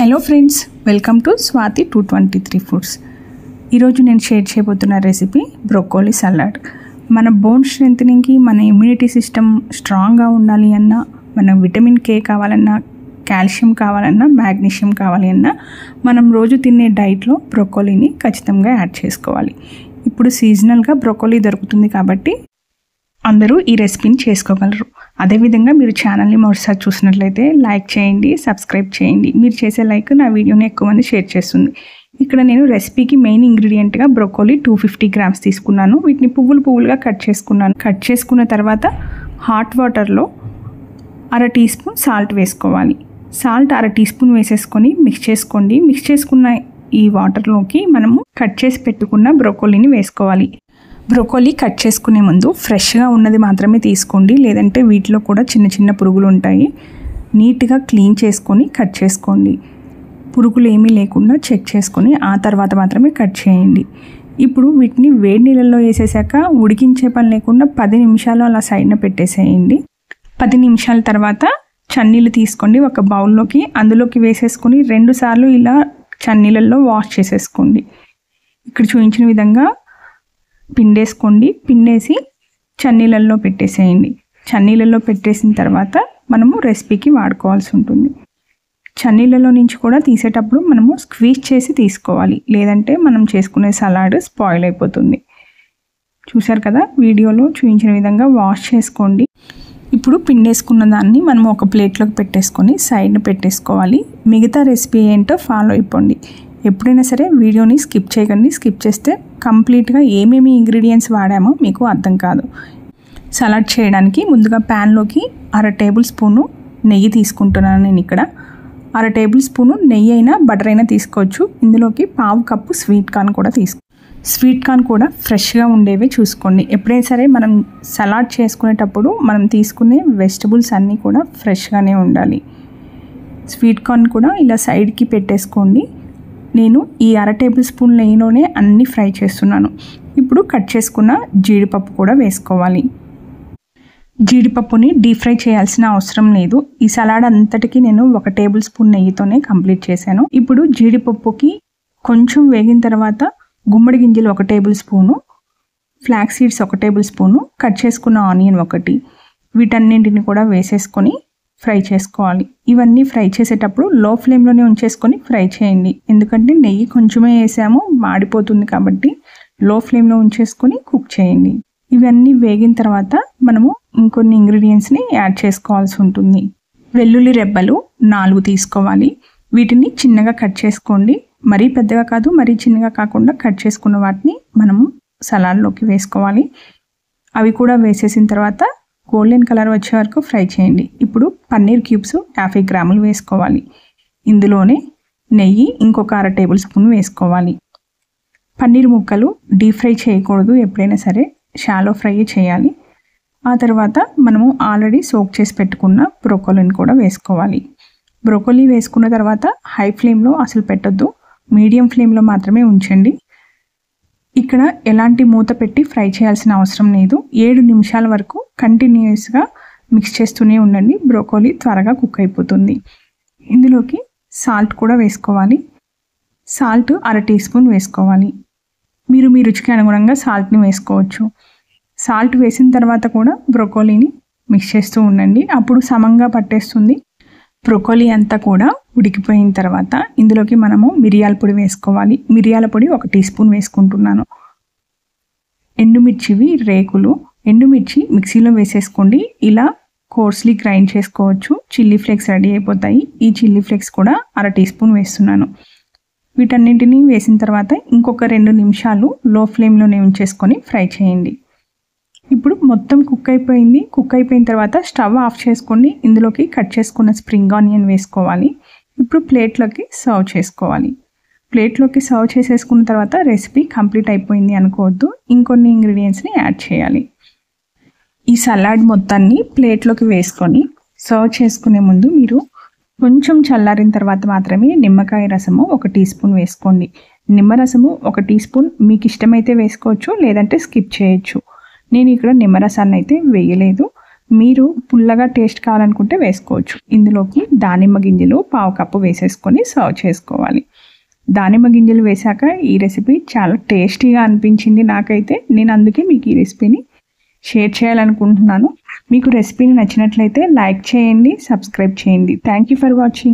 Hello friends, welcome to Swathi 223 foods. ఈరోజు నేను share చేయబోతున్న రెసిపీ బ్రోకోలీ సలాడ్. మన బోన్ స్ట్రెంథనింగ్కి, మన ఇమ్యూనిటీ సిస్టమ్ స్ట్రాంగ్గా ఉండాలి అన్నా, మన విటమిన్ కే కావాలన్నా, కాల్షియం కావాలన్నా, మ్యాగ్నీషియం కావాలి అన్నా మనం రోజు తినే డైట్లో బ్రోకోలీని ఖచ్చితంగా యాడ్ చేసుకోవాలి. ఇప్పుడు సీజనల్గా బ్రోకోలీ దొరుకుతుంది కాబట్టి అందరూ ఈ రెసిపీని చేసుకోగలరు. అదేవిధంగా మీరు ఛానల్ని మొదటిసారి చూసినట్లయితే లైక్ చేయండి, సబ్స్క్రైబ్ చేయండి. మీరు చేసే లైక్ నా వీడియోని ఎక్కువ మంది షేర్ చేస్తుంది. ఇక్కడ నేను రెసిపీకి మెయిన్ ఇంగ్రీడియంట్గా బ్రోకోలీ 250 గ్రామ్స్ తీసుకున్నాను. వీటిని పువ్వులుగా కట్ చేసుకున్నాను. కట్ చేసుకున్న తర్వాత హాట్ వాటర్లో 1/2 టీ స్పూన్ సాల్ట్ వేసుకోవాలి. సాల్ట్ 1/2 టీ స్పూన్ వేసేసుకొని మిక్స్ చేసుకోండి. మిక్స్ చేసుకున్న ఈ వాటర్లోకి మనము కట్ చేసి పెట్టుకున్న బ్రోకోలీని వేసుకోవాలి. బ్రోకోలీ కట్ చేసుకునే ముందు ఫ్రెష్గా ఉన్నది మాత్రమే తీసుకోండి, లేదంటే వీటిలో కూడా చిన్న చిన్న పురుగులు ఉంటాయి. నీట్గా క్లీన్ చేసుకొని కట్ చేసుకోండి. పురుగులు ఏమీ లేకుండా చెక్ చేసుకొని ఆ తర్వాత మాత్రమే కట్ చేయండి. ఇప్పుడు వీటిని వేడి నీళ్ళల్లో వేసేసాక ఉడికించే పని లేకుండా 10 నిమిషాలు అలా సైడ్న పెట్టేసేయండి. 10 నిమిషాల తర్వాత చన్నీళ్ళు తీసుకోండి ఒక బౌల్లోకి. అందులోకి వేసేసుకొని 2 సార్లు ఇలా చన్నీళ్ళల్లో వాష్ చేసేసుకోండి. ఇక్కడ చూపించిన విధంగా పిండేసుకోండి. పిండేసి చన్నీళ్ళల్లో పెట్టేసేయండి. చన్నీళ్ళల్లో పెట్టేసిన తర్వాత మనము రెసిపీకి వాడుకోవాల్సి ఉంటుంది. చన్నీళ్ళలో నుంచి కూడా తీసేటప్పుడు మనము స్క్వీజ్ చేసి తీసుకోవాలి, లేదంటే మనం చేసుకునే సలాడ్ స్పాయిల్ అయిపోతుంది. చూసారు కదా, వీడియోలో చూపించిన విధంగా వాష్ చేసుకోండి. ఇప్పుడు పిండేసుకున్న దాన్ని మనం ఒక ప్లేట్లోకి పెట్టేసుకొని సైడ్న పెట్టేసుకోవాలి. మిగతా రెసిపీ ఏంటో ఫాలో అయిపోండి. ఎప్పుడైనా సరే వీడియోని స్కిప్ చేయకండి. స్కిప్ చేస్తే కంప్లీట్గా ఏమేమి ఇంగ్రీడియంట్స్ వాడామో మీకు అర్థం కాదు. సలాడ్ చేయడానికి ముందుగా ప్యాన్లోకి 1/2 టేబుల్ స్పూను నెయ్యి తీసుకుంటున్నాను. నేను ఇక్కడ 1/2 టేబుల్ స్పూను నెయ్యి అయినా బటర్ అయినా తీసుకోవచ్చు. ఇందులోకి 1/2 కప్పు స్వీట్ కార్న్ కూడా స్వీట్ కార్న్ కూడా ఫ్రెష్గా ఉండేవి చూసుకోండి. ఎప్పుడైనా సరే మనం సలాడ్ చేసుకునేటప్పుడు మనం తీసుకునే వెజిటబుల్స్ అన్నీ కూడా ఫ్రెష్గానే ఉండాలి. స్వీట్ కార్న్ కూడా ఇలా సైడ్కి పెట్టేసుకోండి. నేను ఈ 1/2 టేబుల్ స్పూన్ నెయ్యిలోనే అన్నీ ఫ్రై చేస్తున్నాను. ఇప్పుడు కట్ చేసుకున్న జీడిపప్పు కూడా వేసుకోవాలి. జీడిపప్పుని డీప్ ఫ్రై చేయాల్సిన అవసరం లేదు. ఈ సలాడ్ అంతటికి నేను 1 టేబుల్ స్పూన్ నెయ్యితోనే కంప్లీట్ చేశాను. ఇప్పుడు జీడిపప్పుకి కొంచెం వేగిన తర్వాత గుమ్మడి గింజలు 1 table spoon, flax seeds 1 table spoon, cut చేసుకున్న ఆనియన్ 1, వీటన్నింటిని కూడా వేసేసుకొని ఫ్రై చేసుకోవాలి. ఇవన్నీ ఫ్రై చేసేటప్పుడు లో ఫ్లేమ్లోనే ఉంచేసుకొని ఫ్రై చేయండి. ఎందుకంటే నెయ్యి కొంచెమే వేసాము, మాడిపోతుంది కాబట్టి లో ఫ్లేమ్లో ఉంచేసుకొని కుక్ చేయండి. ఇవన్నీ వేగిన తర్వాత మనము ఇంకొన్ని ఇంగ్రీడియంట్స్ని యాడ్ చేసుకోవాల్సి ఉంటుంది. వెల్లుల్లి రెబ్బలు 4 తీసుకోవాలి. వీటిని చిన్నగా కట్ చేసుకోండి. మరీ పెద్దగా కాదు, మరీ చిన్నగా కాకుండా కట్ చేసుకున్న వాటిని మనము సలాడ్లోకి వేసుకోవాలి. అవి కూడా వేసేసిన తర్వాత గోల్డెన్ కలర్ వచ్చే వరకు ఫ్రై చేయండి. ఇప్పుడు పన్నీర్ క్యూబ్స్ 50 గ్రాములు వేసుకోవాలి. ఇందులోనే నెయ్యి ఇంకొక 1/2 టేబుల్ స్పూన్ వేసుకోవాలి. పన్నీర్ ముక్కలు డీప్ ఫ్రై చేయకూడదు, ఎప్పుడైనా సరే షాలో ఫ్రై చేయాలి. ఆ తర్వాత మనము ఆల్రెడీ సోక్ చేసి పెట్టుకున్న బ్రోకోలీని కూడా వేసుకోవాలి. బ్రోకోలీ వేసుకున్న తర్వాత హై ఫ్లేమ్లో అసలు పెట్టొద్దు, మీడియం ఫ్లేమ్లో మాత్రమే ఉంచండి. ఇక్కడ ఎలాంటి మూత పెట్టి ఫ్రై చేయాల్సిన అవసరం లేదు. 7 నిమిషాల వరకు కంటిన్యూస్గా మిక్స్ చేస్తూనే ఉండండి. బ్రోకోలీ త్వరగా కుక్ అయిపోతుంది. ఇందులోకి సాల్ట్ కూడా వేసుకోవాలి. సాల్ట్ 1/2 టీ స్పూన్ వేసుకోవాలి. మీరు మీ రుచికి అనుగుణంగా సాల్ట్ని వేసుకోవచ్చు. సాల్ట్ వేసిన తర్వాత కూడా బ్రోకోలీని మిక్స్ చేస్తూ ఉండండి. అప్పుడు సమంగా పట్టేస్తుంది. బ్రోకోలీ అంతా కూడా ఉడికిపోయిన తర్వాత ఇందులోకి మనము మిరియాల పొడి వేసుకోవాలి. మిరియాల పొడి 1 టీ స్పూన్ వేసుకుంటున్నాను. ఎండుమిర్చివి రేకులు, ఎండుమిర్చి మిక్సీలో వేసేసుకోండి. ఇలా కోర్స్లీ గ్రైండ్ చేసుకోవచ్చు. చిల్లీ ఫ్లేక్స్ రెడీ అయిపోతాయి. ఈ చిల్లీ ఫ్లేక్స్ కూడా 1/2 టీ స్పూన్ వేస్తున్నాను. వీటన్నింటినీ వేసిన తర్వాత ఇంకొక 2 నిమిషాలు లో ఫ్లేమ్లోనే ఉంచేసుకొని ఫ్రై చేయండి. ఇప్పుడు మొత్తం కుక్ అయిపోయింది. కుక్ అయిపోయిన తర్వాత స్టవ్ ఆఫ్ చేసుకోండి. ఇందులోకి కట్ చేసుకున్న స్ప్రింగ్ ఆనియన్ వేసుకోవాలి. ఇప్పుడు ప్లేట్లోకి సర్వ్ చేసుకోవాలి. ప్లేట్లోకి సర్వ్ చేసేసుకున్న తర్వాత రెసిపీ కంప్లీట్ అయిపోయింది అనుకోవద్దు, ఇంకొన్ని ఇంగ్రీడియంట్స్ని యాడ్ చేయాలి. ఈ సలాడ్ మొత్తాన్ని ప్లేట్లోకి వేసుకొని సర్వ్ చేసుకునే ముందు మీరు కొంచెం చల్లారిన తర్వాత మాత్రమే నిమ్మకాయ రసము 1 టీ స్పూన్ వేసుకోండి. నిమ్మరసము 1 టీ స్పూన్ మీకు ఇష్టమైతే వేసుకోవచ్చు, లేదంటే స్కిప్ చేయొచ్చు. నేను ఇక్కడ నిమ్మరసాన్ని అయితే వేయలేదు. మీరు పుల్లగా టేస్ట్ కావాలనుకుంటే వేసుకోవచ్చు. ఇందులోకి దానిమ్మ గింజలు 1/2 కప్పు వేసేసుకొని సర్వ్ చేసుకోవాలి. దానిమ్మ గింజలు వేశాక ఈ రెసిపీ చాలా టేస్టీగా అనిపించింది నాకైతే. నేను అందుకే మీకు ఈ రెసిపీని షేర్ చేయాలనుకుంటున్నాను. మీకు రెసిపీని నచ్చినట్లయితే లైక్ చేయండి, సబ్స్క్రైబ్ చేయండి. Thank you for watching.